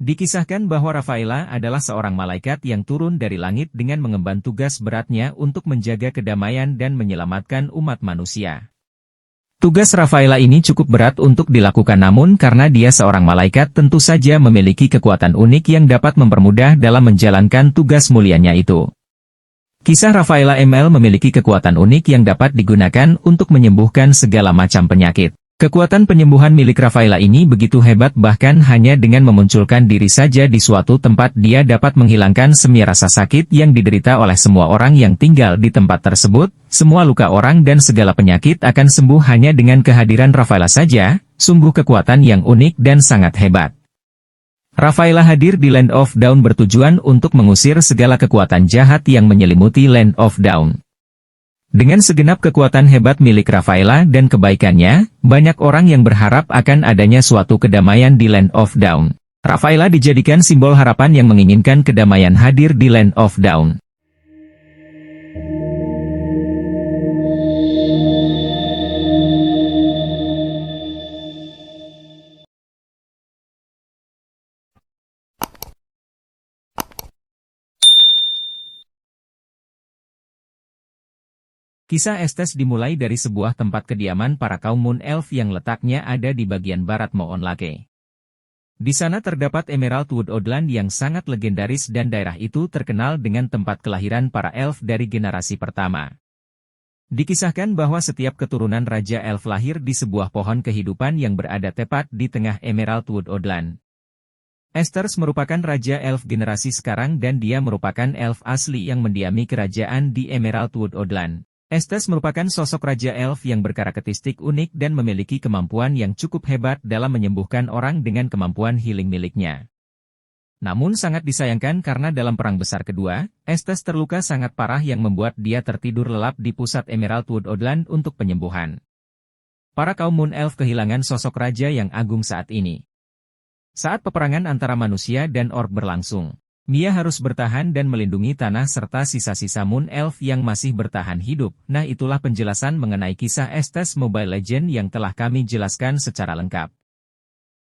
Dikisahkan bahwa Rafaela adalah seorang malaikat yang turun dari langit dengan mengemban tugas beratnya untuk menjaga kedamaian dan menyelamatkan umat manusia. Tugas Rafaela ini cukup berat untuk dilakukan, namun karena dia seorang malaikat tentu saja memiliki kekuatan unik yang dapat mempermudah dalam menjalankan tugas mulianya itu. Kisah Rafaela ML memiliki kekuatan unik yang dapat digunakan untuk menyembuhkan segala macam penyakit. Kekuatan penyembuhan milik Rafaela ini begitu hebat, bahkan hanya dengan memunculkan diri saja di suatu tempat dia dapat menghilangkan semua rasa sakit yang diderita oleh semua orang yang tinggal di tempat tersebut. Semua luka orang dan segala penyakit akan sembuh hanya dengan kehadiran Rafaela saja. Sungguh kekuatan yang unik dan sangat hebat. Rafaela hadir di Land of Dawn bertujuan untuk mengusir segala kekuatan jahat yang menyelimuti Land of Dawn. Dengan segenap kekuatan hebat milik Rafaela dan kebaikannya, banyak orang yang berharap akan adanya suatu kedamaian di Land of Dawn. Rafaela dijadikan simbol harapan yang menginginkan kedamaian hadir di Land of Dawn. Kisah Estes dimulai dari sebuah tempat kediaman para kaum Moon Elf yang letaknya ada di bagian barat Moon Lake. Di sana terdapat Emerald Wood Woodland yang sangat legendaris dan daerah itu terkenal dengan tempat kelahiran para elf dari generasi pertama. Dikisahkan bahwa setiap keturunan Raja Elf lahir di sebuah pohon kehidupan yang berada tepat di tengah Emerald Wood Woodland. Estes merupakan Raja Elf generasi sekarang dan dia merupakan elf asli yang mendiami kerajaan di Emerald Wood Woodland. Estes merupakan sosok Raja Elf yang berkarakteristik unik dan memiliki kemampuan yang cukup hebat dalam menyembuhkan orang dengan kemampuan healing miliknya. Namun sangat disayangkan karena dalam Perang Besar Kedua, Estes terluka sangat parah yang membuat dia tertidur lelap di pusat Emerald Wood Woodland untuk penyembuhan. Para kaum Moon Elf kehilangan sosok raja yang agung saat ini. Saat peperangan antara manusia dan orc berlangsung, Mia harus bertahan dan melindungi tanah serta sisa-sisa Moon Elf yang masih bertahan hidup. Nah, itulah penjelasan mengenai kisah Estes Mobile Legends yang telah kami jelaskan secara lengkap.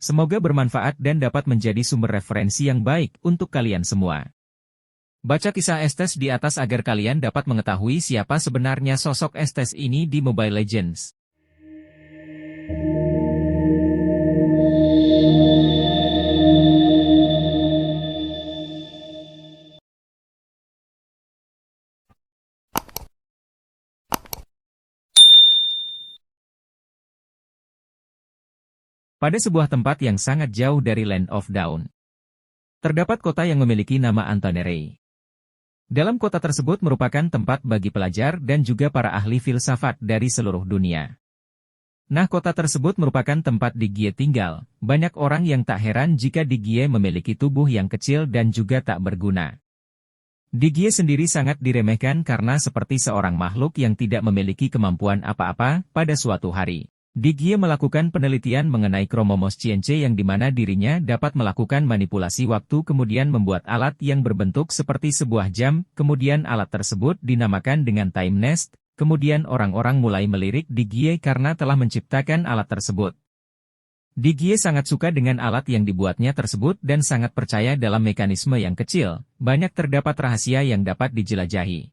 Semoga bermanfaat dan dapat menjadi sumber referensi yang baik untuk kalian semua. Baca kisah Estes di atas agar kalian dapat mengetahui siapa sebenarnya sosok Estes ini di Mobile Legends. Pada sebuah tempat yang sangat jauh dari Land of Dawn, terdapat kota yang memiliki nama Antonere. Dalam kota tersebut merupakan tempat bagi pelajar dan juga para ahli filsafat dari seluruh dunia. Nah, kota tersebut merupakan tempat Digie tinggal. Banyak orang yang tak heran jika Digie memiliki tubuh yang kecil dan juga tak berguna. Digie sendiri sangat diremehkan karena seperti seorang makhluk yang tidak memiliki kemampuan apa-apa. Pada suatu hari, Digie melakukan penelitian mengenai Chromomos Cience yang dimana dirinya dapat melakukan manipulasi waktu kemudian membuat alat yang berbentuk seperti sebuah jam, kemudian alat tersebut dinamakan dengan Time Nest, kemudian orang-orang mulai melirik Digie karena telah menciptakan alat tersebut. Digie sangat suka dengan alat yang dibuatnya tersebut dan sangat percaya dalam mekanisme yang kecil, banyak terdapat rahasia yang dapat dijelajahi.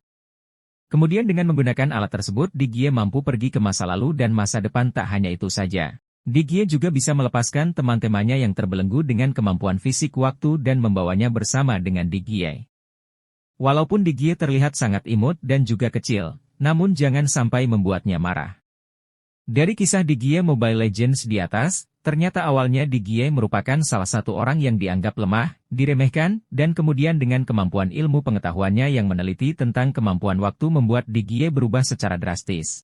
Kemudian dengan menggunakan alat tersebut Digie mampu pergi ke masa lalu dan masa depan. Tak hanya itu saja, Digie juga bisa melepaskan teman-temannya yang terbelenggu dengan kemampuan fisik waktu dan membawanya bersama dengan Digie. Walaupun Digie terlihat sangat imut dan juga kecil, namun jangan sampai membuatnya marah. Dari kisah Digie Mobile Legends di atas, ternyata awalnya Digie merupakan salah satu orang yang dianggap lemah, diremehkan, dan kemudian dengan kemampuan ilmu pengetahuannya yang meneliti tentang kemampuan waktu membuat Digie berubah secara drastis.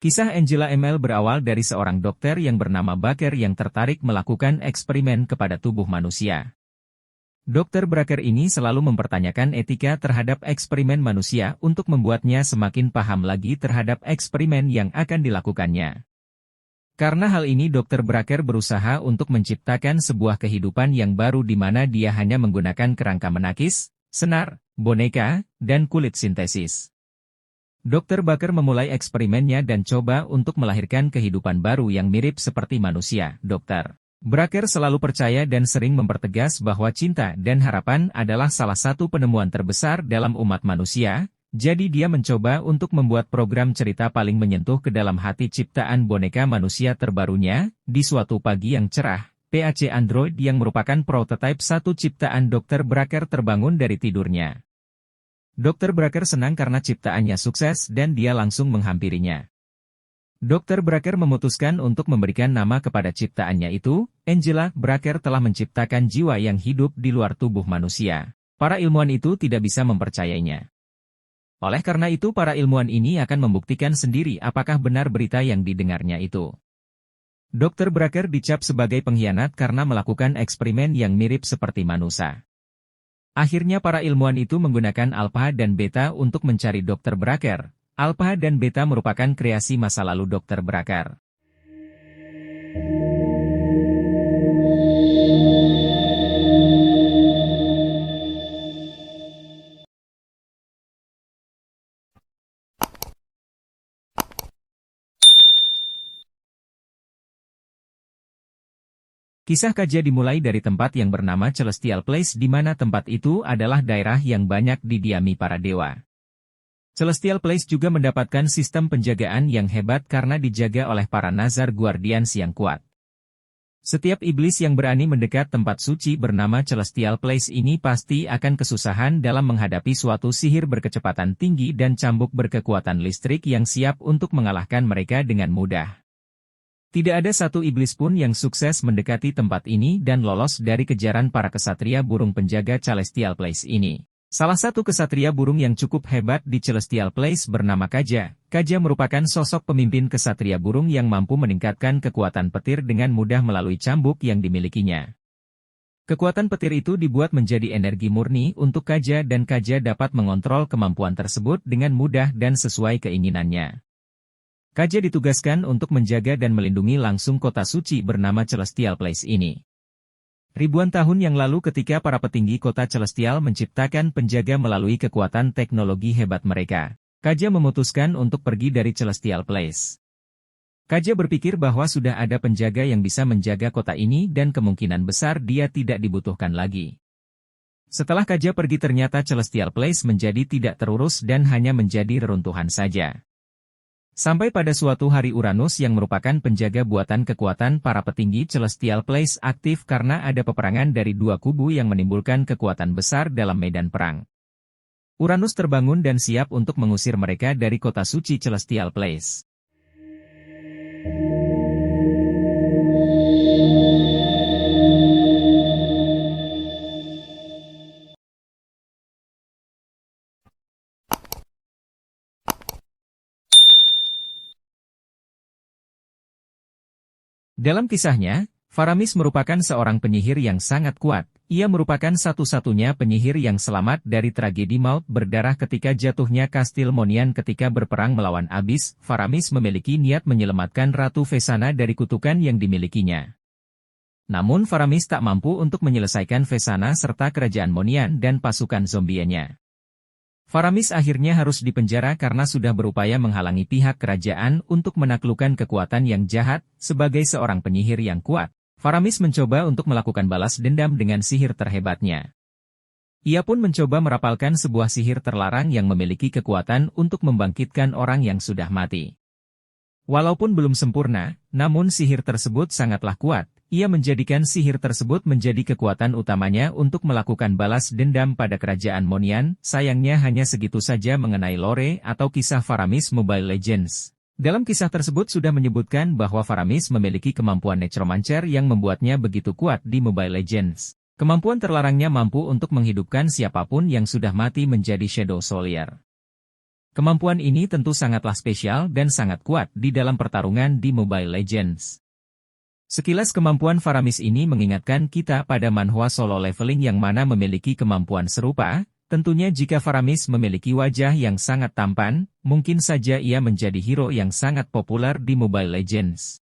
Kisah Angela ML berawal dari seorang dokter yang bernama Baker yang tertarik melakukan eksperimen kepada tubuh manusia. Dokter Baker ini selalu mempertanyakan etika terhadap eksperimen manusia untuk membuatnya semakin paham lagi terhadap eksperimen yang akan dilakukannya. Karena hal ini Dr. Bracker berusaha untuk menciptakan sebuah kehidupan yang baru di mana dia hanya menggunakan kerangka menakis, senar, boneka, dan kulit sintesis. Dr. Bracker memulai eksperimennya dan coba untuk melahirkan kehidupan baru yang mirip seperti manusia. Dr. Bracker selalu percaya dan sering mempertegas bahwa cinta dan harapan adalah salah satu penemuan terbesar dalam umat manusia. Jadi dia mencoba untuk membuat program cerita paling menyentuh ke dalam hati ciptaan boneka manusia terbarunya. Di suatu pagi yang cerah, PAC Android yang merupakan prototipe satu ciptaan Dr. Bracker terbangun dari tidurnya. Dr. Bracker senang karena ciptaannya sukses dan dia langsung menghampirinya. Dr. Bracker memutuskan untuk memberikan nama kepada ciptaannya itu. Angela Bracker telah menciptakan jiwa yang hidup di luar tubuh manusia. Para ilmuwan itu tidak bisa mempercayainya. Oleh karena itu para ilmuwan ini akan membuktikan sendiri apakah benar berita yang didengarnya itu. Dr. Bracker dicap sebagai pengkhianat karena melakukan eksperimen yang mirip seperti manusia. Akhirnya para ilmuwan itu menggunakan alpha dan beta untuk mencari Dr. Bracker. Alpha dan beta merupakan kreasi masa lalu Dr. Bracker. Kisah Kaja dimulai dari tempat yang bernama Celestial Place di mana tempat itu adalah daerah yang banyak didiami para dewa. Celestial Place juga mendapatkan sistem penjagaan yang hebat karena dijaga oleh para Nazar Guardians yang kuat. Setiap iblis yang berani mendekat tempat suci bernama Celestial Place ini pasti akan kesusahan dalam menghadapi suatu sihir berkecepatan tinggi dan cambuk berkekuatan listrik yang siap untuk mengalahkan mereka dengan mudah. Tidak ada satu iblis pun yang sukses mendekati tempat ini dan lolos dari kejaran para kesatria burung penjaga Celestial Place ini. Salah satu kesatria burung yang cukup hebat di Celestial Place bernama Kaja. Kaja merupakan sosok pemimpin kesatria burung yang mampu meningkatkan kekuatan petir dengan mudah melalui cambuk yang dimilikinya. Kekuatan petir itu dibuat menjadi energi murni untuk Kaja dan Kaja dapat mengontrol kemampuan tersebut dengan mudah dan sesuai keinginannya. Kaja ditugaskan untuk menjaga dan melindungi langsung kota suci bernama Celestial Place ini. Ribuan tahun yang lalu ketika para petinggi kota Celestial menciptakan penjaga melalui kekuatan teknologi hebat mereka, Kaja memutuskan untuk pergi dari Celestial Place. Kaja berpikir bahwa sudah ada penjaga yang bisa menjaga kota ini dan kemungkinan besar dia tidak dibutuhkan lagi. Setelah Kaja pergi ternyata Celestial Place menjadi tidak terurus dan hanya menjadi reruntuhan saja. Sampai pada suatu hari Uranus yang merupakan penjaga buatan kekuatan para petinggi Celestial Place aktif karena ada peperangan dari dua kubu yang menimbulkan kekuatan besar dalam medan perang. Uranus terbangun dan siap untuk mengusir mereka dari kota suci Celestial Place. Dalam kisahnya, Faramis merupakan seorang penyihir yang sangat kuat. Ia merupakan satu-satunya penyihir yang selamat dari tragedi maut berdarah ketika jatuhnya Kastil Monian ketika berperang melawan Abyss. Faramis memiliki niat menyelamatkan Ratu Vesana dari kutukan yang dimilikinya. Namun Faramis tak mampu untuk menyelesaikan Vesana serta kerajaan Monian dan pasukan zombienya. Faramis akhirnya harus dipenjara karena sudah berupaya menghalangi pihak kerajaan untuk menaklukkan kekuatan yang jahat. Sebagai seorang penyihir yang kuat, Faramis mencoba untuk melakukan balas dendam dengan sihir terhebatnya. Ia pun mencoba merapalkan sebuah sihir terlarang yang memiliki kekuatan untuk membangkitkan orang yang sudah mati. Walaupun belum sempurna, namun sihir tersebut sangatlah kuat. Ia menjadikan sihir tersebut menjadi kekuatan utamanya untuk melakukan balas dendam pada kerajaan Monian. Sayangnya hanya segitu saja mengenai lore atau kisah Faramis Mobile Legends. Dalam kisah tersebut sudah menyebutkan bahwa Faramis memiliki kemampuan necromancer yang membuatnya begitu kuat di Mobile Legends. Kemampuan terlarangnya mampu untuk menghidupkan siapapun yang sudah mati menjadi Shadow Soldier. Kemampuan ini tentu sangatlah spesial dan sangat kuat di dalam pertarungan di Mobile Legends. Sekilas kemampuan Faramis ini mengingatkan kita pada manhwa solo leveling yang mana memiliki kemampuan serupa. Tentunya jika Faramis memiliki wajah yang sangat tampan, mungkin saja ia menjadi hero yang sangat populer di Mobile Legends.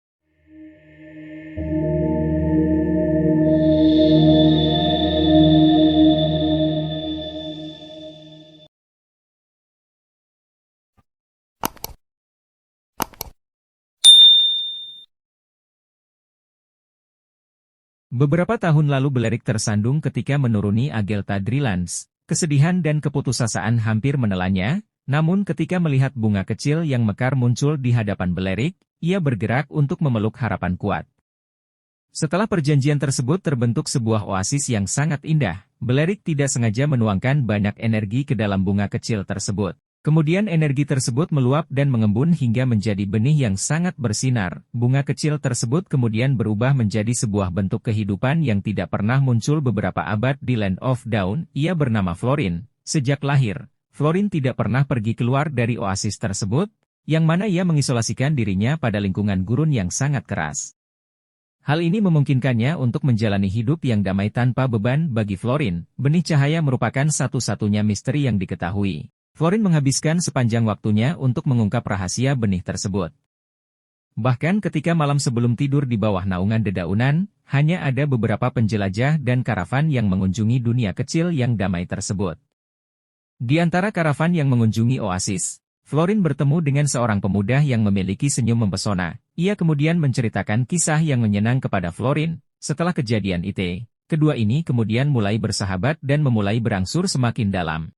Beberapa tahun lalu Belerik tersandung ketika menuruni Agelta Drillans. Kesedihan dan keputusasaan hampir menelannya, namun ketika melihat bunga kecil yang mekar muncul di hadapan Belerik, ia bergerak untuk memeluk harapan kuat. Setelah perjanjian tersebut terbentuk sebuah oasis yang sangat indah, Belerik tidak sengaja menuangkan banyak energi ke dalam bunga kecil tersebut. Kemudian energi tersebut meluap dan mengembun hingga menjadi benih yang sangat bersinar. Bunga kecil tersebut kemudian berubah menjadi sebuah bentuk kehidupan yang tidak pernah muncul beberapa abad di Land of Dawn. Ia bernama Florin. Sejak lahir, Florin tidak pernah pergi keluar dari oasis tersebut, yang mana ia mengisolasikan dirinya pada lingkungan gurun yang sangat keras. Hal ini memungkinkannya untuk menjalani hidup yang damai tanpa beban bagi Florin. Benih cahaya merupakan satu-satunya misteri yang diketahui. Florin menghabiskan sepanjang waktunya untuk mengungkap rahasia benih tersebut. Bahkan ketika malam sebelum tidur di bawah naungan dedaunan, hanya ada beberapa penjelajah dan karavan yang mengunjungi dunia kecil yang damai tersebut. Di antara karavan yang mengunjungi oasis, Florin bertemu dengan seorang pemuda yang memiliki senyum mempesona. Ia kemudian menceritakan kisah yang menyenang kepada Florin. Setelah kejadian itu, kedua ini kemudian mulai bersahabat dan memulai berangsur semakin dalam.